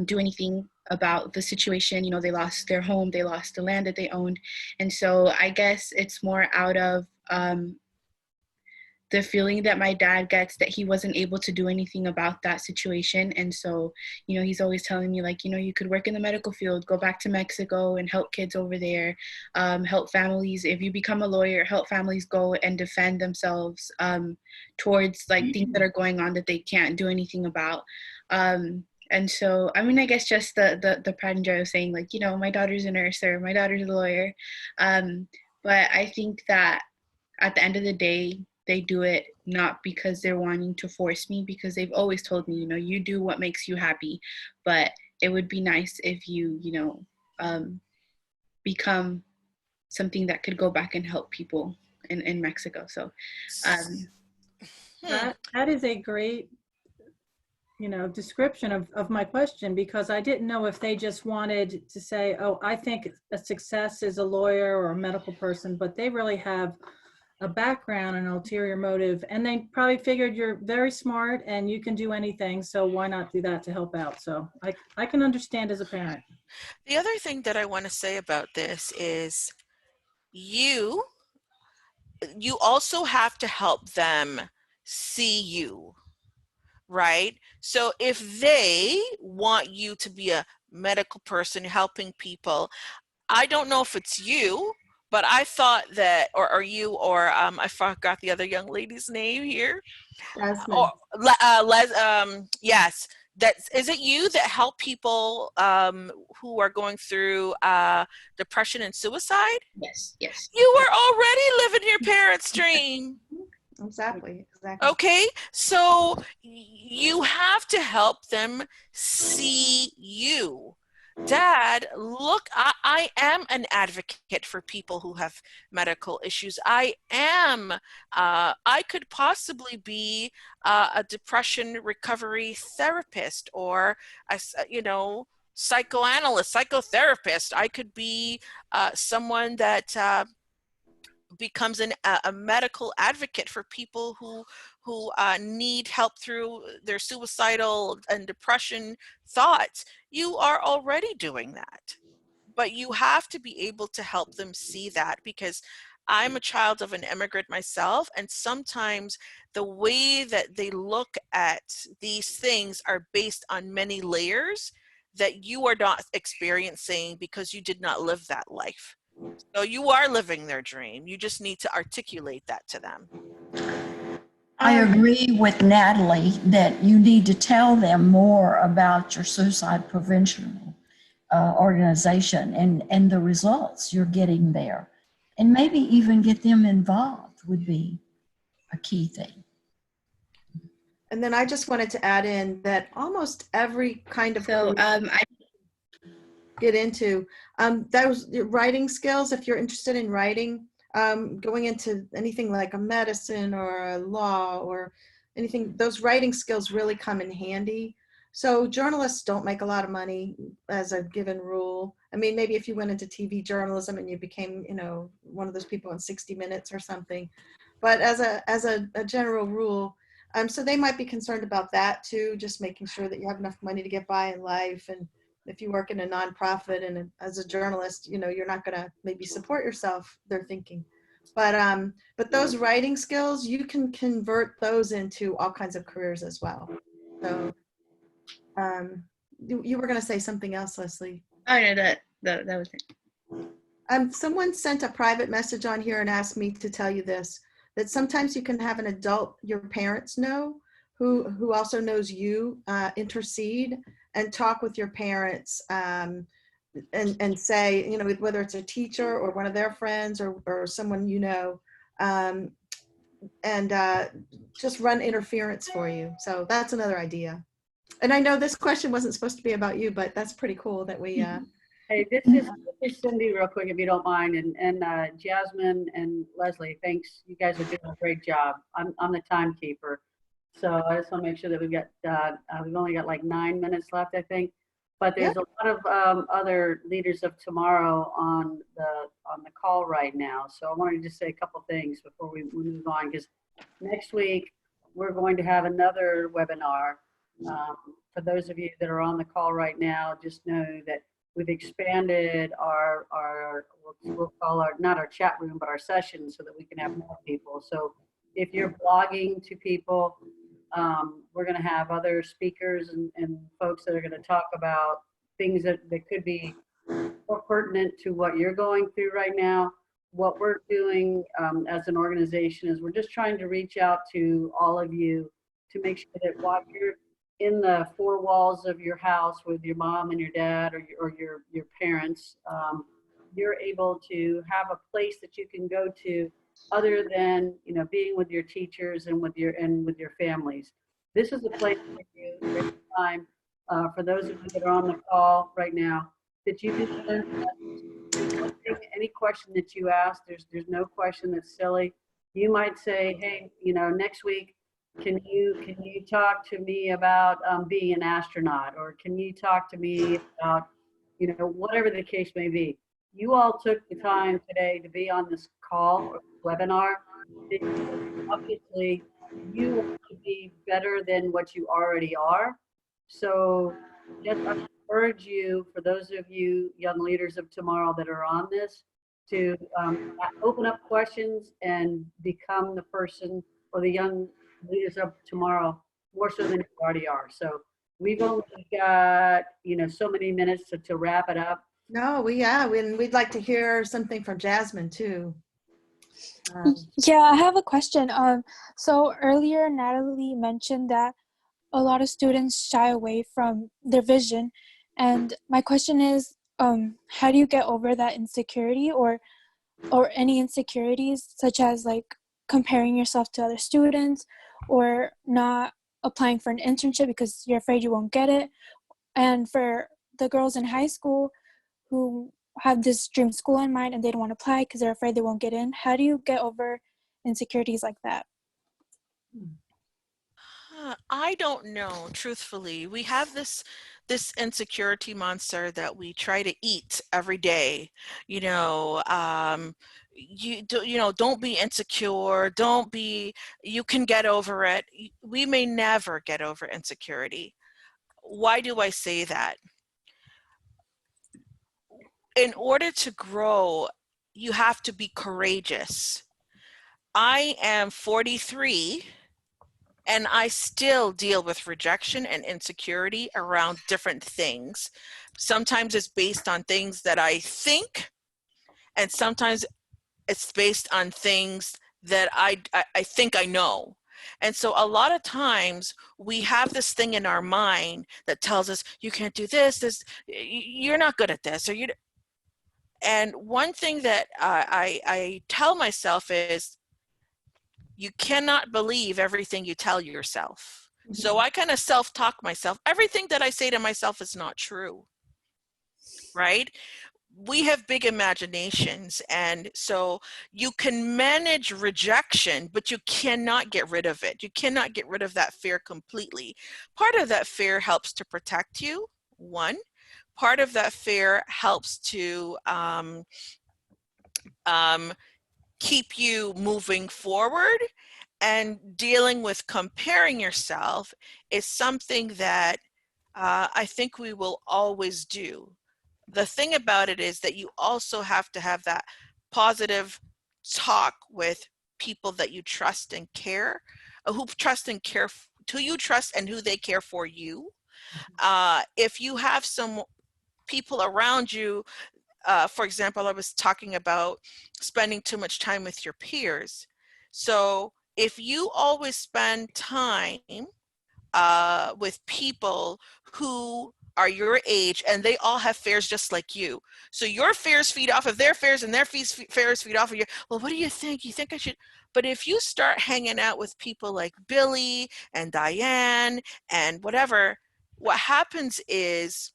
do anything about the situation. You know, they lost their home, they lost the land that they owned. And so I guess it's more out of the feeling that my dad gets that he wasn't able to do anything about that situation. And so, you know, he's always telling me, like, you know, you could work in the medical field, go back to Mexico and help kids over there, help families. If you become a lawyer, help families go and defend themselves towards like things that are going on that they can't do anything about. And so, I mean, I guess just the pride and joy of saying, like, you know, my daughter's a nurse or my daughter's a lawyer. But I think that at the end of the day, they do it not because they're wanting to force me, because they've always told me, you know, you do what makes you happy. But it would be nice if you, you know, become something that could go back and help people in Mexico. So that is a great, you know, description of my question, because I didn't know if they just wanted to say, oh, I think a success is a lawyer or a medical person, but they really have a background, an ulterior motive, and they probably figured you're very smart and you can do anything, so why not do that to help out? So I can understand as a parent. The other thing that I want to say about this is you also have to help them see you, right? So if they want you to be a medical person helping people, I don't know if it's you, but I thought that, or you, or I forgot the other young lady's name here. Jasmine. Or yes, is it you that help people who are going through depression and suicide? yes, yes. You were already living your parents' dream. Exactly. Okay, so you have to help them see you. Dad, look, I am an advocate for people who have medical issues. I could possibly be a depression recovery therapist, or you know, psychoanalyst, psychotherapist. I could be someone that becomes a medical advocate for people who need help through their suicidal and depression thoughts. You are already doing that, but you have to be able to help them see that, because I'm a child of an immigrant myself, and sometimes the way that they look at these things are based on many layers that you are not experiencing because you did not live that life. So you are living their dream. You just need to articulate that to them. I agree with Natalie that you need to tell them more about your suicide prevention organization and the results you're getting there. And maybe even get them involved would be a key thing. And then I just wanted to add in that almost every kind of So career get into those writing skills, if you're interested in writing, going into anything like a medicine or a law or anything, those writing skills really come in handy. So journalists don't make a lot of money as a given rule. I mean, maybe if you went into TV journalism and you became, you know, one of those people in 60 Minutes or something, but as a general rule, so they might be concerned about that too, just making sure that you have enough money to get by in life. And if you work in a nonprofit and as a journalist, you know, you're not going to maybe support yourself, they're thinking. But those writing skills, you can convert those into all kinds of careers as well. So you were going to say something else, Leslie. Oh no, that was it. Someone sent a private message on here and asked me to tell you this, that sometimes you can have an adult your parents know who also knows you, intercede and talk with your parents and say, you know, whether it's a teacher or one of their friends or someone you know, and just run interference for you. So that's another idea. And I know this question wasn't supposed to be about you, but that's pretty cool that we. Hey, this is Cindy, real quick, if you don't mind, and Jasmine and Leslie. Thanks, you guys are doing a great job. I'm the timekeeper, so I just want to make sure that we've only got like 9 minutes left, I think. But there's a lot of other leaders of tomorrow on the call right now. So I wanted to just say a couple things before we move on, because next week we're going to have another webinar. For those of you that are on the call right now, just know that we've expanded our we'll call our, not our chat room, but our session, so that we can have more people. So if you're blogging to people, we're going to have other speakers and folks that are going to talk about things that could be more pertinent to what you're going through right now. What we're doing as an organization is we're just trying to reach out to all of you to make sure that while you're in the four walls of your house with your mom and your dad or your parents, you're able to have a place that you can go to other than, you know, being with your teachers and with your families. This is a place for you every time, for those of you that are on the call right now, that you can any question that you ask, there's no question that's silly. You might say, hey, you know, next week, can you talk to me about being an astronaut, or can you talk to me about, you know, whatever the case may be. You all took the time today to be on this call or webinar. Obviously, you want to be better than what you already are. So just I encourage you, for those of you young leaders of tomorrow that are on this, to open up questions and become the person or the young leaders of tomorrow more so than you already are. So we've only got, you know, so many minutes to wrap it up. No, we'd like to hear something from Jasmine too. Yeah, I have a question. So earlier Natalie mentioned that a lot of students shy away from their vision, and my question is, how do you get over that insecurity or any insecurities, such as like comparing yourself to other students or not applying for an internship because you're afraid you won't get it? And for the girls in high school who have this dream school in mind and they don't want to apply because they're afraid they won't get in, how do you get over insecurities like that? I don't know, truthfully. We have this insecurity monster that we try to eat every day. You know, don't be insecure. You can get over it. We may never get over insecurity. Why do I say that? In order to grow, you have to be courageous. I am 43 and I still deal with rejection and insecurity around different things. Sometimes it's based on things that I think, and sometimes it's based on things that I think I know. And so a lot of times we have this thing in our mind that tells us, you can't do this, you're not good at this, and one thing that I tell myself is, you cannot believe everything you tell yourself. So I kind of self-talk myself. Everything that I say to myself is not true, right? We have big imaginations, and so you can manage rejection, but you cannot get rid of it. You cannot get rid of that fear completely. Part of that fear helps to protect you, one. Part of that fear helps to keep you moving forward, and dealing with comparing yourself is something that I think we will always do. The thing about it is that you also have to have that positive talk with people that you trust and care, who you trust and who they care for you. If you have some people around you, for example, I was talking about spending too much time with your peers. So if you always spend time with people who are your age and they all have fears just like you, so your fears feed off of their fears and their fears feed off of you. Well, what do you think? You think I should? But if you start hanging out with people like Billy and Diane and whatever, what happens is,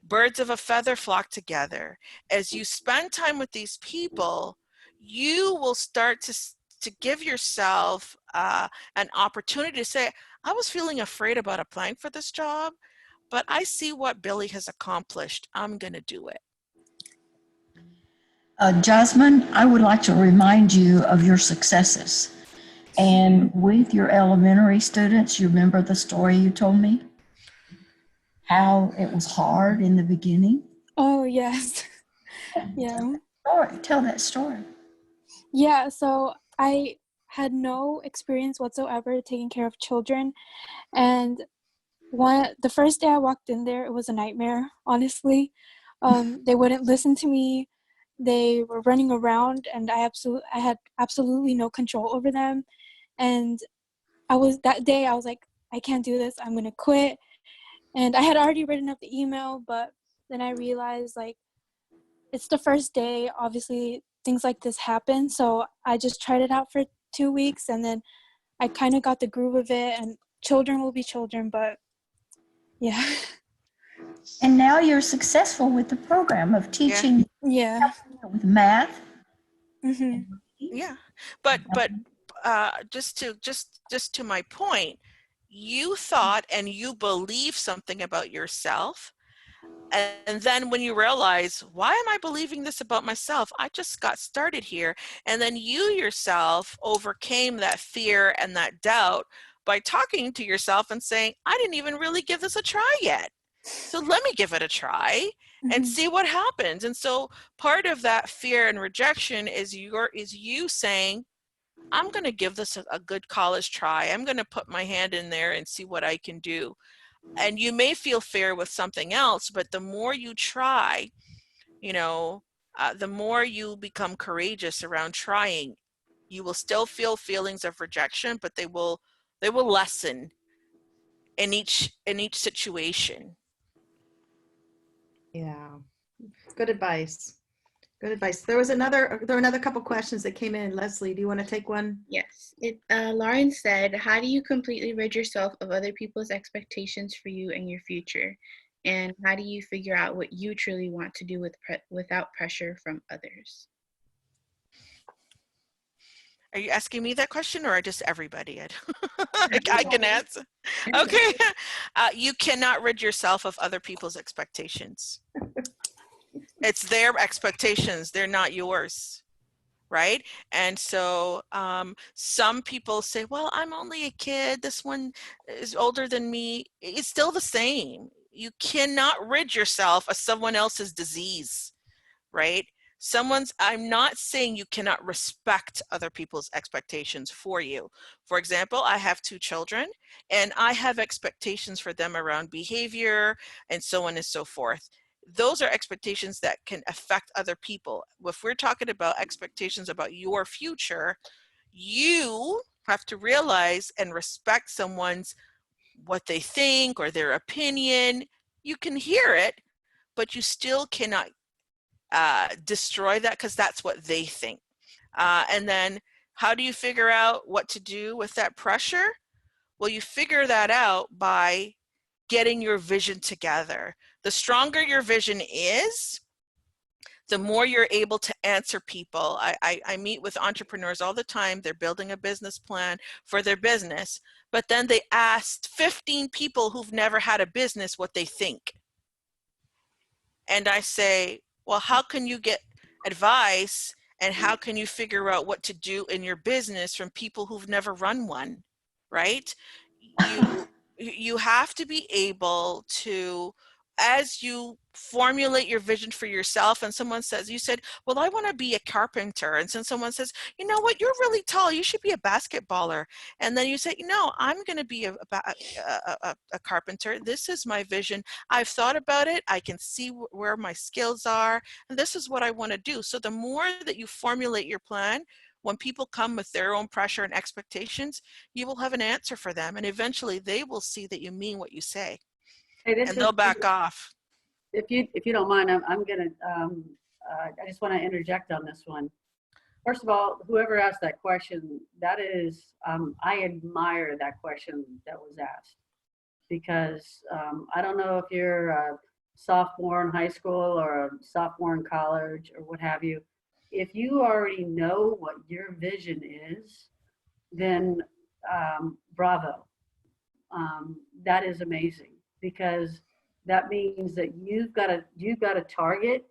birds of a feather flock together. As you spend time with these people, you will start to give yourself an opportunity to say, I was feeling afraid about applying for this job, but I see what Billy has accomplished. I'm going to do it. Jasmine, I would like to remind you of your successes. And with your elementary students, you remember the story you told me? How it was hard in the beginning? Oh, yes. Yeah. Tell that story. Yeah, so I had no experience whatsoever taking care of children. And the first day I walked in there, it was a nightmare, honestly. They wouldn't listen to me. They were running around, and I had absolutely no control over them. And that day I was like, I can't do this. I'm going to quit. And I had already written up the email, but then I realized, like, it's the first day. Obviously, things like this happen. So I just tried it out for 2 weeks, and then I kind of got the groove of it. And children will be children, but yeah. And now you're successful with the program of teaching Yeah. with math. Mm-hmm. Yeah, but just to my point, you thought and you believe something about yourself, and then when you realize, why am I believing this about myself? I just got started here. And then you yourself overcame that fear and that doubt by talking to yourself and saying, I didn't even really give this a try yet. So let me give it a try and see what happens. And so part of that fear and rejection is you saying, I'm going to give this a good college try. I'm going to put my hand in there and see what I can do. And you may feel fear with something else, but the more you try, the more you become courageous around trying. You will still feel feelings of rejection, but they will lessen in each situation. Yeah, good advice. Good advice. There were another couple questions that came in. Leslie, do you want to take one? Yes. Lauren said, how do you completely rid yourself of other people's expectations for you and your future? And how do you figure out what you truly want to do without pressure from others? Are you asking me that question or just everybody? I can answer. Okay. You cannot rid yourself of other people's expectations. It's their expectations. They're not yours. Right? And so some people say, well, I'm only a kid. This one is older than me. It's still the same. You cannot rid yourself of someone else's disease, right? I'm not saying you cannot respect other people's expectations for you. For example, I have 2 children and I have expectations for them around behavior and so on and so forth. Those are expectations that can affect other people. If we're talking about expectations about your future, you have to realize and respect someone's what they think or their opinion. You can hear it, but you still cannot destroy that because that's what they think. And then how do you figure out what to do with that pressure? Well, you figure that out by getting your vision together. The stronger your vision is, the more you're able to answer people. I meet with entrepreneurs all the time. They're building a business plan for their business, but then they asked 15 people who've never had a business what they think. And I say, well, how can you get advice and how can you figure out what to do in your business from people who've never run one, right? You have to be able to, as you formulate your vision for yourself and someone says, you said, well, I want to be a carpenter. And then someone says, you know what, you're really tall. You should be a basketballer. And then you say, no, I'm going to be a carpenter. This is my vision. I've thought about it. I can see where my skills are. And this is what I want to do. So the more that you formulate your plan, when people come with their own pressure and expectations, you will have an answer for them. And eventually they will see that you mean what you say. Hey, And they'll back off. If you don't mind, I'm gonna, I just want to interject on this one. First of all, whoever asked that question, that is, I admire that question that was asked, because I don't know if you're a sophomore in high school or a sophomore in college or what have you. If you already know what your vision is, then bravo. That is amazing, because that means that you've got a target,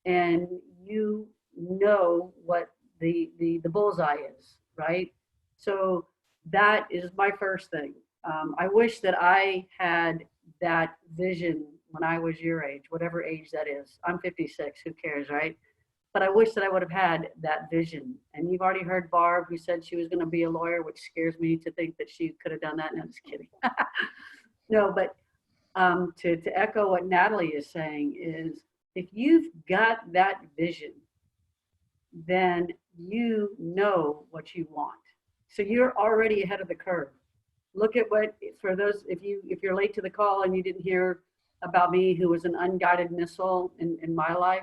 and you know what the bullseye is, right? So that is my first thing. I wish that I had that vision when I was your age, whatever age that is. I'm 56, who cares, right? But I wish that I would have had that vision. And you've already heard Barb, who said she was going to be a lawyer, which scares me to think that she could have done that. No, I'm just kidding. No, but to echo what Natalie is saying is, if you've got that vision, then you know what you want. So you're already ahead of the curve. Look at what, for those, if you're late to the call and you didn't hear about me, who was an unguided missile in my life,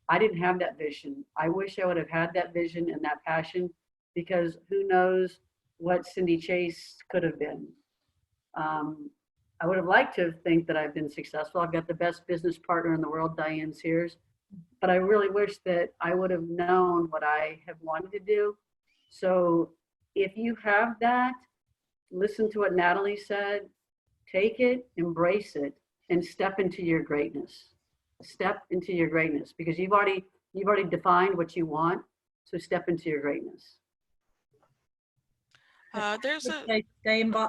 I didn't have that vision. I wish I would have had that vision and that passion, because who knows what Cindy Chase could have been. I would have liked to think that I've been successful. I've got the best business partner in the world, Diane Sears, but I really wish that I would have known what I have wanted to do. So if you have that, listen to what Natalie said, take it, embrace it, and step into your greatness. Step into your greatness, because you've already defined what you want. So step into your greatness.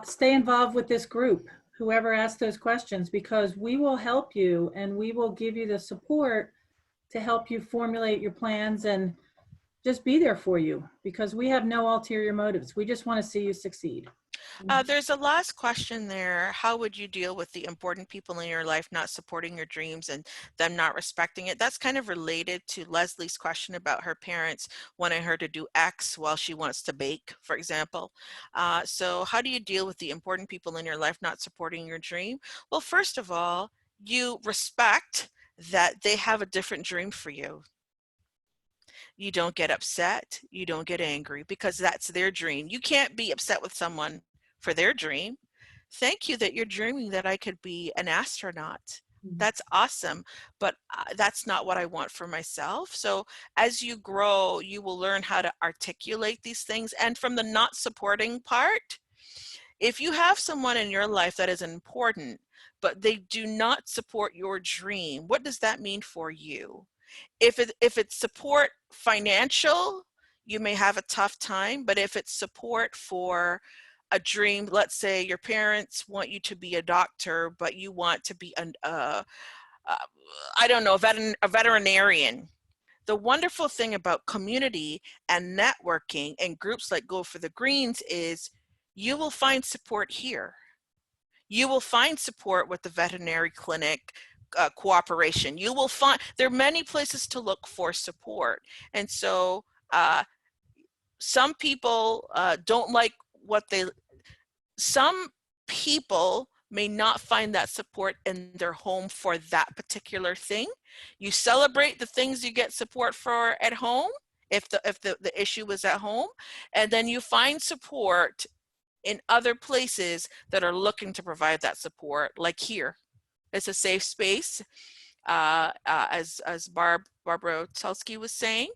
Stay involved with this group, whoever asks those questions, because we will help you and we will give you the support to help you formulate your plans and just be there for you, because we have no ulterior motives. We just want to see you succeed. There's a last question there. How would you deal with the important people in your life not supporting your dreams and them not respecting it? That's kind of related to Leslie's question about her parents wanting her to do X while she wants to bake, for example. So how do you deal with the important people in your life not supporting your dream? Well, first of all, you respect that they have a different dream for you. You don't get upset, you don't get angry, because that's their dream. You can't be upset with someone for their dream. Thank you that you're dreaming that I could be an astronaut. That's awesome, but that's not what I want for myself. So as you grow, you will learn how to articulate these things. And from the not supporting part, if you have someone in your life that is important, but they do not support your dream, what does that mean for you? If it's support financial, you may have a tough time, but if it's support for a dream, let's say your parents want you to be a doctor, but you want to be I don't know, a veterinarian. The wonderful thing about community and networking and groups like Go for the Greens is you will find support here. You will find support with the veterinary clinic, cooperation. You will find, there are many places to look for support. And so some people don't like some people may not find that support in their home for that particular thing. You celebrate the things you get support for at home, if the issue is at home, and then you find support in other places that are looking to provide that support, like here. It's a safe space, as Barbara Telsky was saying.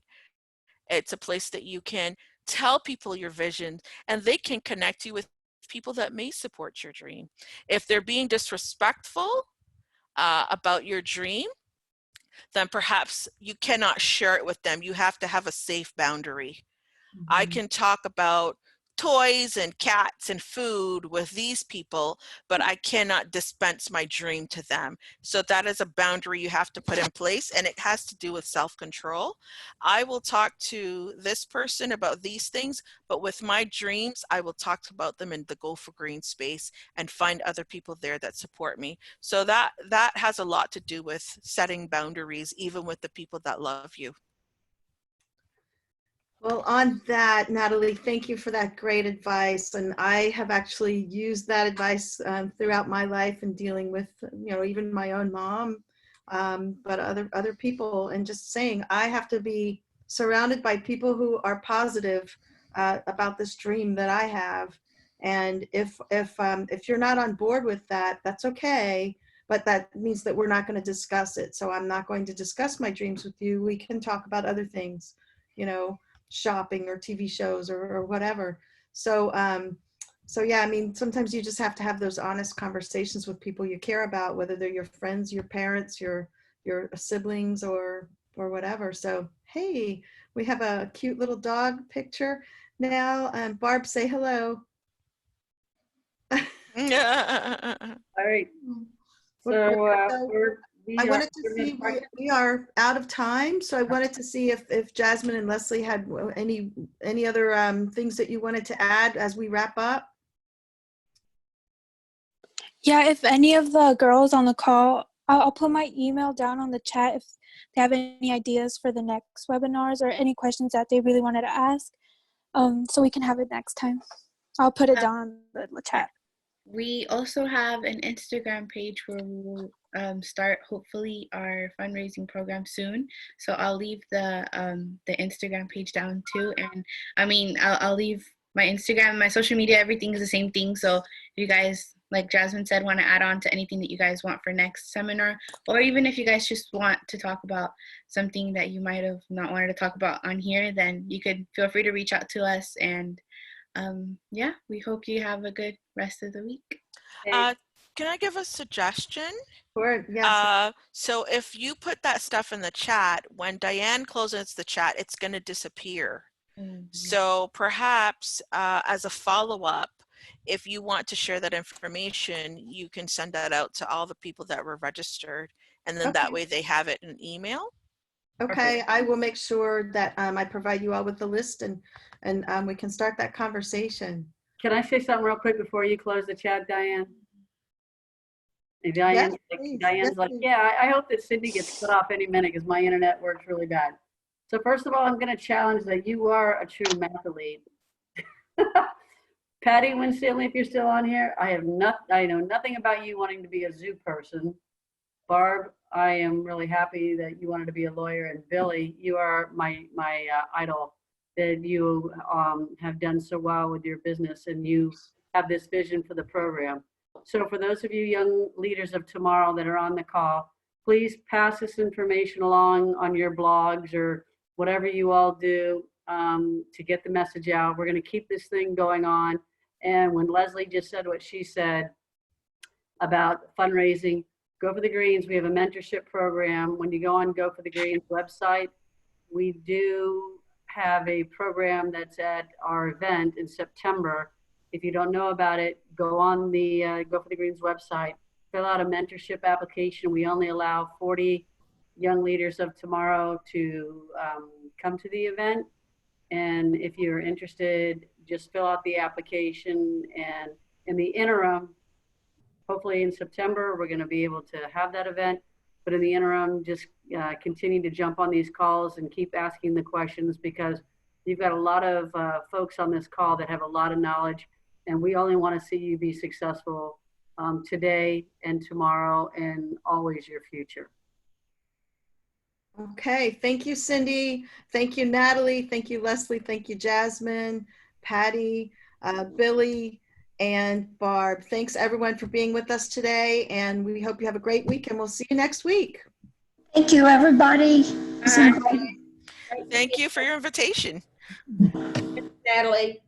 It's a place that you can tell people your vision, and they can connect you with people that may support your dream. If they're being disrespectful about your dream, then perhaps you cannot share it with them. You have to have a safe boundary. I can talk about toys and cats and food with these people, but I cannot dispense my dream to them. So that is a boundary you have to put in place, and it has to do with self-control. I will talk to this person about these things, but with my dreams, I will talk about them in the Go for Green space and find other people there that support me. So that has a lot to do with setting boundaries, even with the people that love you. Well, on that, Natalie, thank you for that great advice. And I have actually used that advice throughout my life in dealing with, even my own mom, but other people, and just saying, I have to be surrounded by people who are positive about this dream that I have. And if you're not on board with that, that's okay. But that means that we're not going to discuss it. So I'm not going to discuss my dreams with you. We can talk about other things, shopping or TV shows or whatever. So So yeah, I mean, sometimes you just have to have those honest conversations with people you care about, whether they're your friends, your parents, your siblings, or whatever. So hey, we have a cute little dog picture now. Barb, say hello. All right. So I wanted to see, we are out of time, so I wanted to see if Jasmine and Leslie had any other things that you wanted to add as we wrap up. Yeah, if any of the girls on the call, I'll put my email down on the chat if they have any ideas for the next webinars or any questions that they really wanted to ask, so we can have it next time. I'll put it down on the chat. We also have an Instagram page where we will start hopefully our fundraising program soon. So I'll leave the Instagram page down too. And I mean, I'll leave my Instagram, my social media, everything is the same thing. So if you guys, like Jasmine said, want to add on to anything that you guys want for next seminar, or even if you guys just want to talk about something that you might have not wanted to talk about on here, then you could feel free to reach out to us. And yeah, we hope you have a good rest of the week. Can I give a suggestion? Sure, yes. So if you put that stuff in the chat, when Diane closes the chat, it's going to disappear. So perhaps as a follow-up, if you want to share that information, you can send that out to all the people that were registered, and then that way they have it in email. Okay, I will make sure that I provide you all with the list, and we can start that conversation. Can I say something real quick before you close the chat, Diane? Diane's like, yeah, I hope that Cindy gets cut off any minute because my internet works really bad. So first of all, I'm going to challenge that you are a true mathlete. Patty Winstanley, if you're still on here, I know nothing about you wanting to be a zoo person. Barb, I am really happy that you wanted to be a lawyer. And Billy, you are my idol, that you have done so well with your business and you have this vision for the program. So for those of you young leaders of tomorrow that are on the call, please pass this information along on your blogs or whatever you all do to get the message out. We're going to keep this thing going on. And when Leslie just said what she said about fundraising, Go for the Greens, we have a mentorship program. When you go on Go for the Greens website, we do have a program that's at our event in September. If you don't know about it, go on the Go for the Greens website, fill out a mentorship application. We only allow 40 young leaders of tomorrow to come to the event. And if you're interested, just fill out the application. And in the interim, hopefully in September, we're going to be able to have that event. But in the interim, just continue to jump on these calls and keep asking the questions, because you've got a lot of folks on this call that have a lot of knowledge, and we only want to see you be successful today and tomorrow and always your future. Okay, thank you, Cindy. Thank you, Natalie. Thank you, Leslie. Thank you, Jasmine, Patty, Billy, and Barb. Thanks everyone for being with us today, and we hope you have a great week, and we'll see you next week. Thank you, everybody. Thank you for your invitation. Natalie.